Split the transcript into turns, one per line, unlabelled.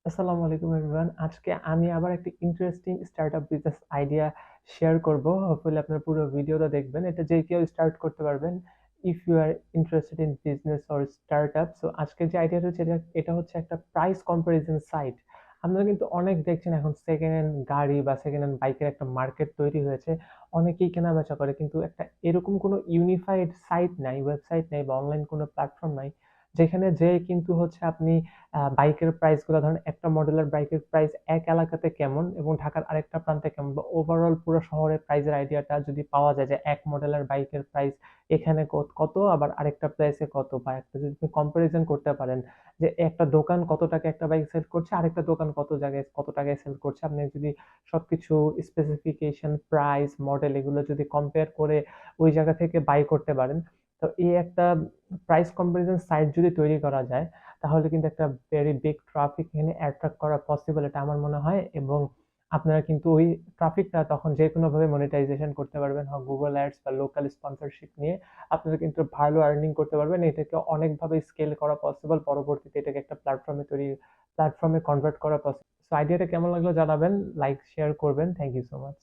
আসসালামু আলাইকুম এভরিওয়ান। আজকে আমি আবার একটা interesting startup business idea share করব। হোপফুলি আপনারা পুরো ভিডিওটা দেখবেন। এটা যে কেউ স্টার্ট করতে পারবেন। If you are interested in business or startup. So আজকের যে আইডিয়াটা হচ্ছে এটা হচ্ছে একটা প্রাইস কম্পারিজন সাইট। আপনারা কিন্তু অনেক দেখছেন এখন সেকেন্ড হ্যান্ড গাড়ি বা সেকেন্ড হ্যান্ড বাইকের একটা মার্কেট তৈরি হয়েছে। অনেকেই কেনাবেচা করে কিন্তু একটা এরকম কোনো ইউনিফাইড সাইট নাই, ওয়েবসাইট নাই বা অনলাইন কোনো প্ল্যাটফর্ম নাই যেখানে যেয়ে কিন্তু হচ্ছে আপনি বাইকের প্রাইস গুলো ধরেন একটা মডেলের বাইকের প্রাইস এক এলাকাতে কেমন এবং ঢাকার আরেকটা প্রান্তে কেমন বা ওভারঅল পুরো শহরের প্রাইসের আইডিয়াটা যদি পাওয়া যায় যে এক মডেলের বাইকের প্রাইস এখানে কত আবার আরেকটা প্রাইসে কত বা একটা যদি আপনি কম্পারিজন করতে পারেন যে একটা দোকান কত টাকা একটা বাইক সেল করছে আরেকটা দোকান কত জায়গায় কত টাকায় সেল করছে আপনি যদি সবকিছু স্পেসিফিকেশন প্রাইস মডেল এগুলো যদি কম্পেয়ার করে ওই জায়গা থেকে বাই করতে পারেন তো এই একটা প্রাইস কম্পারিজন সাইট যদি তৈরি করা যায় তাহলে কিন্তু একটা ভেরি বিগ ট্রাফিক এখানে অ্যাট্রাক্ট করা পসিবল এটা আমার মনে হয় এবং আপনারা কিন্তু ওই ট্রাফিকটা তখন যে কোনো ভাবে মনিটাইজেশন করতে পারবেন হয় গুগল অ্যাডস বা লোকাল স্পন্সরশিপ নিয়ে আপনারা কিন্তু ভালো আর্নিং করতে পারবেন এটাকে অনেকভাবে স্কেল করা পসিবল পরবর্তীতে এটাকে একটা প্ল্যাটফর্মে কনভার্ট করা পসিবল সো আইডিয়াটা কেমন লাগলো জানাবেন লাইক শেয়ার করবেন থ্যাংক ইউ সো মাচ